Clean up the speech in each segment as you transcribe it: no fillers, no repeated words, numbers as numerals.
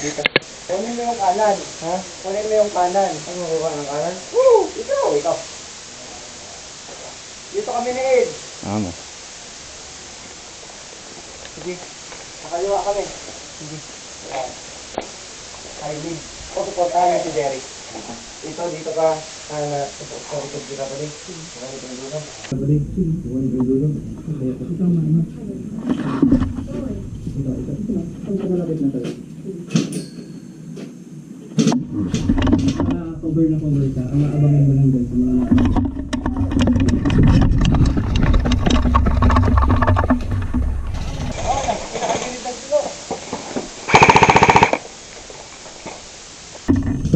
dito. Kunin mo yung kanan. Ha? Kunin mo yung kanan. Ano makuha ng kanan? Woo! Ikaw. Dito kami ni Ed. Amo. Sige. Nakaliwa kami. Sige. Highly. O, supportahan si Derek. Ito, dito ka. Sa likod kita pa rin. Sa likod ng dulo. Cover na cover ka. Ang aabangin mo lang dyan sa mga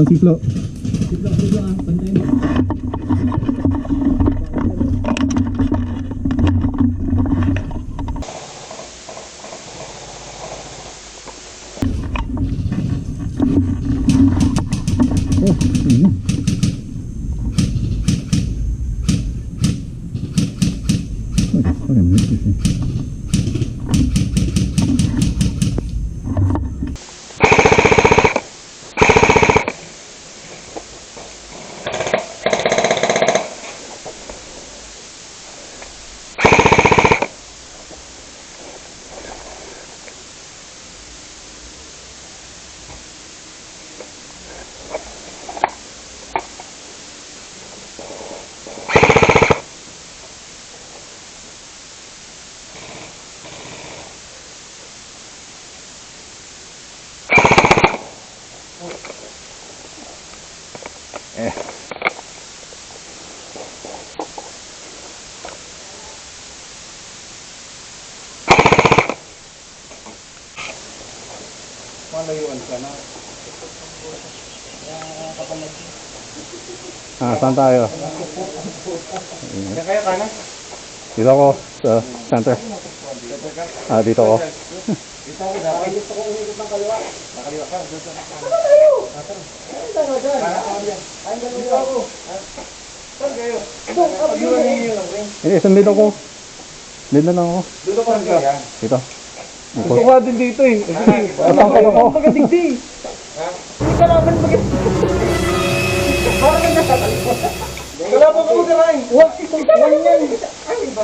Siplo. Siplo ah, pantay mo. Oh, ini. Keren itu sih. Malayuan ka na. Saan tayo? Kaya kaya ka na? Dito ako sa center. Dito ako. Dito ako dapat. Gusto ko umikot ng kaliwa. Nakaliwa ka. Ay, dalawa ako. Saan kayo? Hindi, isang dito ako. Dito lang ako. Dito ka ka. Dito. Gusto ko din dito eh. Asang kayo ko? Magadigdi. Hindi ka naman Parang nagkakalikot. Kalaban ko si Ryan. Wag yan.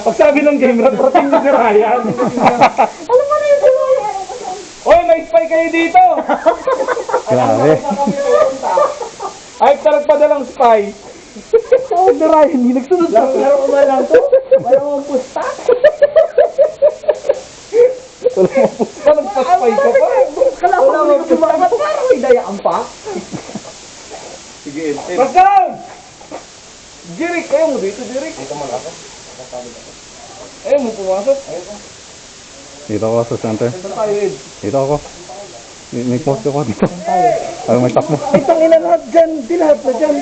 Pag sabi ng game rat, parating ni si Ryan. Alam mo na yung dalawa. Oy, may spy kayo dito. Grabe. Ay, nagpadalang spy. Tawag na Ryan, hindi nagsunod sa akin. Laro ko ba lang to? Wala mo pusta? Nagpa-spy ka pa. Wala mo pusta. Parang may dayaan pa. Sige, Pascal! Jirik, ayaw mo dito, Jirik. Dito mo lang ako. Ayaw mo pumasok. Dito ako sa center. Saan tayo, Ed? Dito ako. May post ako dito. Ay, may takbo. Ay, tangina lahat dyan. Di lahat na dyan.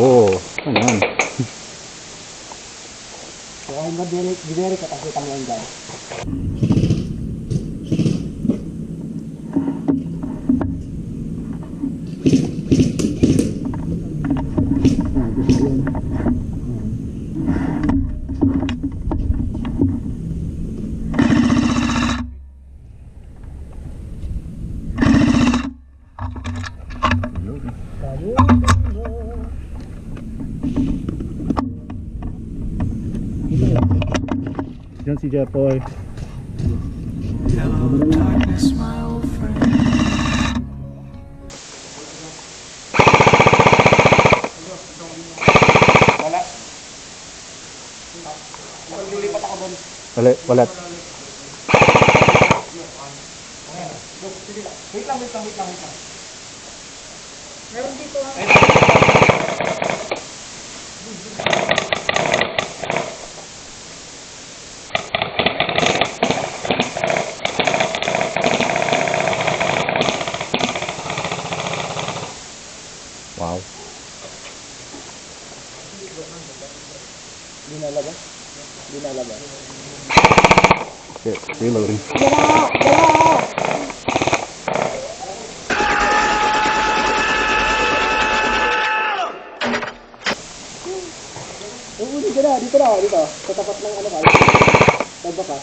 Oh, ano yan? Kaya mo Derek kakakita mo yan dyan. Diyan si Jepoy. Hello, darkness, my old friend. Wala. Maglilipat ako doon. Walat. Wait lang. Meron dito ha. Wow. Dinalaga. Okay, reloading. Uuwi ka na, dito na, dito. Sa tapat ng ano ka. Tagba ka.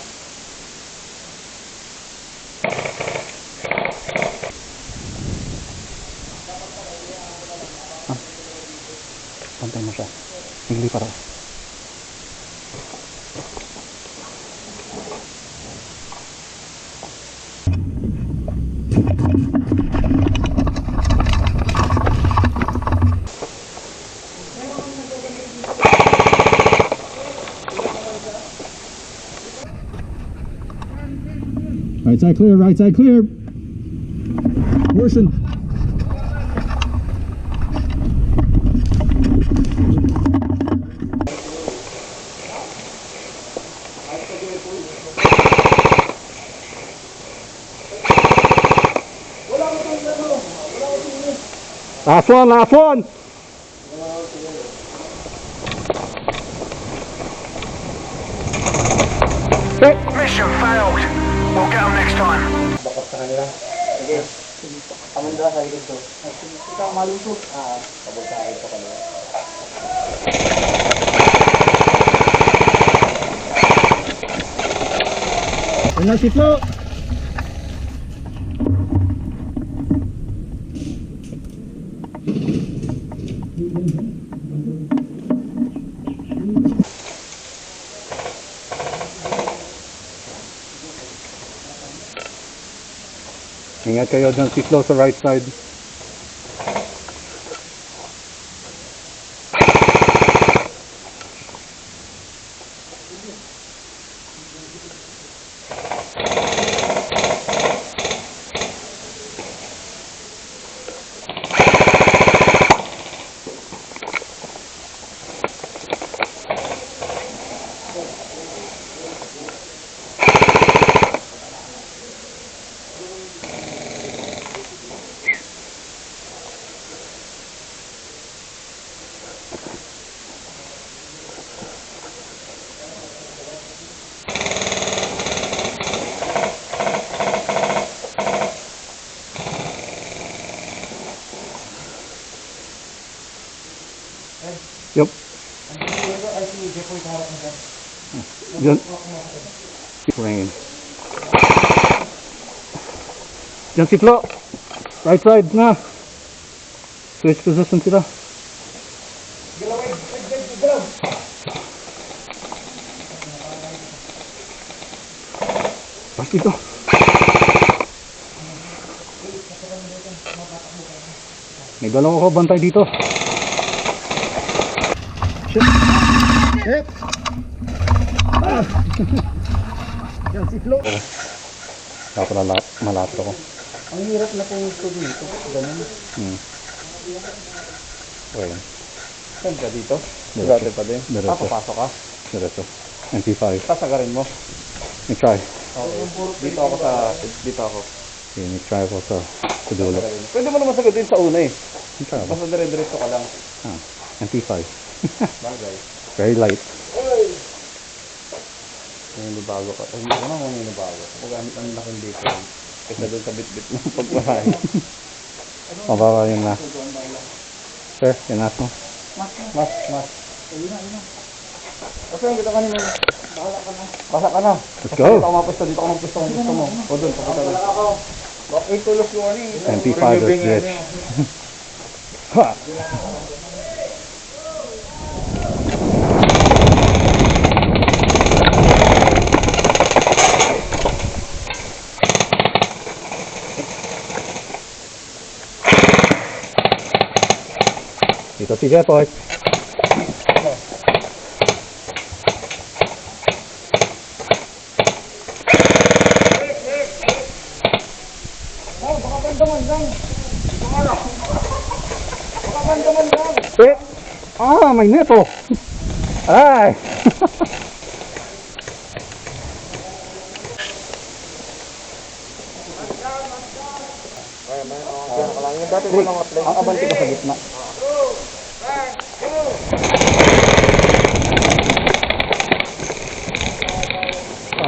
Pantay mo siya. Hindi para. Right side clear, right side clear. Portion. Last one, last one. Mission failed. We'll get them next time. Bakit sa kanila? Sige. Amanda sa likod to. Ikaw malusot. Pabusahin ko kanila. Ano si Flo? Ingat kayo dyan si Flo sa right side. Yup. Diyan. Rain. Diyan si Flo. Right side na. Switch position sila. Pas dito. May dalawa ko bantay dito. Shit. Shit. Yan si Flo. Dapat malapit ako. Ang hirap na kung ito dito. Ganun. Okay. Saan ka dito? Diretso. Dati pa din. Diretso. Papasok ka. Diretso. MP5. Sasagarin mo. I-try. Dito ako sa... Dito ako. Okay, i-try ko sa dulo. Pwede mo naman sagutin sa una eh. I-try ko. Basta dire-diretso ka lang. MP5. Bagay. Very light. Naninibago ka. Hindi ko naman naninibago. Kapag ang laking dito. Kaysa doon sa bit-bit ng pagbahay. Mababa yun na. Sir, inas mo. Mas. Kasi yung dito kanina. Basa ka na. Let's Dito go. ako mapusto. Dito ako mapusto kung gusto mo. O doon. Papunta doon. Bakit tulos yung ano eh. MP5 is bitch. Ha! Dito si Jepoy. May neto. Ay. Ang abante ka sa gitna.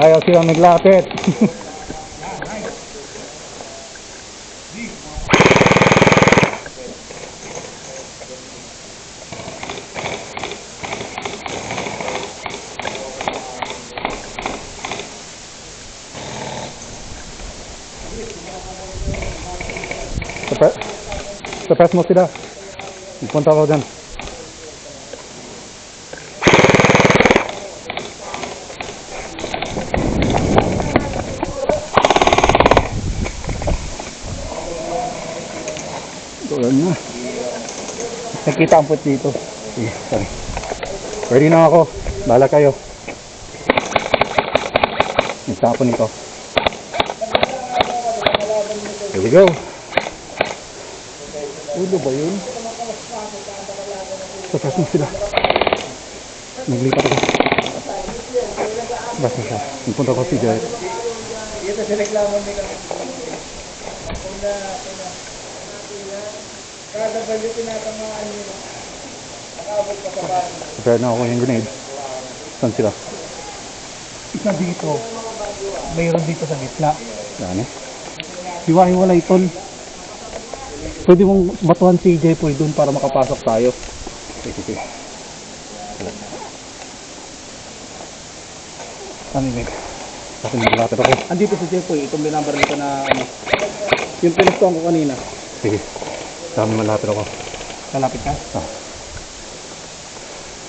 Ayaw sila maglapit. Surprise mo sila. Punta ko dyan. Doon na. Nakita ang put dito. Sige, sorry. Ready na ako. Bahala kayo. Nagtapon ito. Here we go. Ulo ba yun? Surprise mo sila. Naglipat ako. Basta siya. Nagpunta ko si Jared. Ito si reklamo nila. Kada ba yung tinatamaan nila? Nakabot pa sa bahay. Prepare na ako yung grenade. Saan sila? Isa dito. Mayroon dito sa gitna. Yan eh. Hiwa-hiwalay tol. Pwede mong batuhan si Jepoy doon para makapasok tayo. Sige. Ano yun? Kasi naglapit ako. Andito si Jepoy. Itong binambar nito na ano. Yung pinustuhan ko kanina. Sige. Dami malapit ako. Lalapit ka? Ah.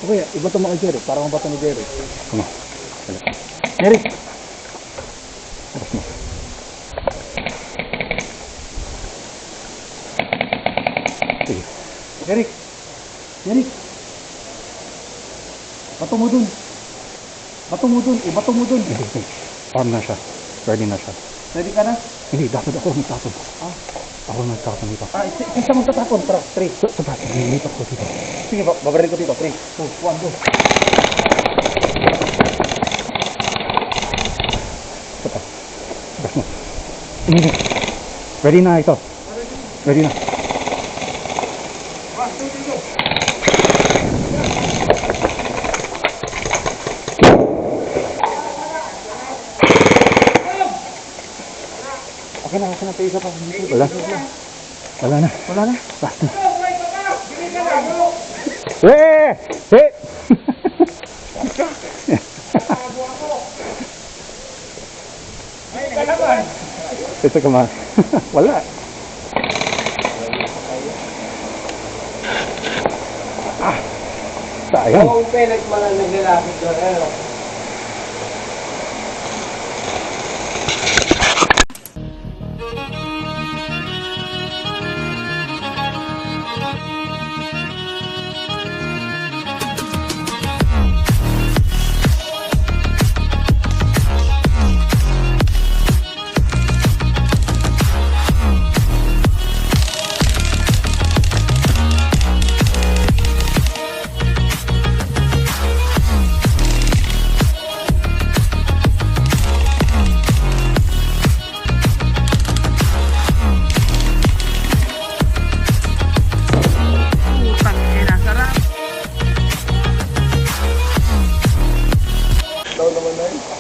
Okay, iba ito mga Jerry. Para mabato ni Jerry. Come on. Jerry! Tapos mo. Sige. Jerry! Jerry! Bato mo dun. Bato mo dun. Ibato mo dun. Arm na siya. Ready na siya. Ready ka na? Hindi, dapat ako magtapon. Ako magtapon dito. Isa mong tatapon. Tara, 3. Surprise, nilipat ko dito. Sige, babaril ko dito. 3, 2, 1, go. Surprise mo. Hindi. Ready na ito. Ready na. Okay na, sa isa pa. Wala. Wala na. Wala na. Last na. Eh! Eh! Ito ka man. Wala. Sayang. Kung pellet man ang naglalapit doon, ano?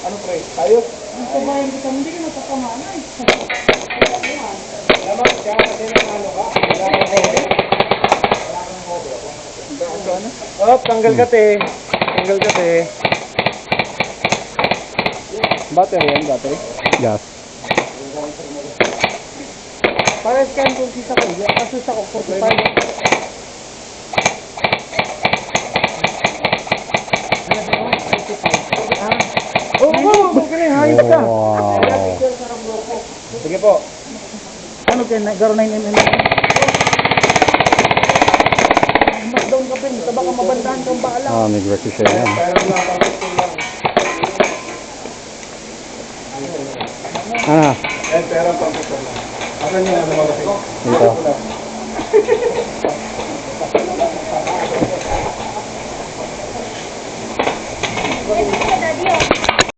Ano pre? Tayo? Sabayan kita, hindi ka napapamana eh. Naman, kaya kasi ng ano ka? Oh, tanggal ka te. Tanggal ka te. Battery yan, battery. Gas. Para scan kung sisa ko. Kaso sa ko, 45. Oo, hayop ka. Wow. Sige po. Ano kayo, garo 9mm? Mas down ka pin, baka mabandahan kang baala. Ah, nag-recruit yan. Ah, Eh, pero pang ito lang. Asan yung ano mga dito.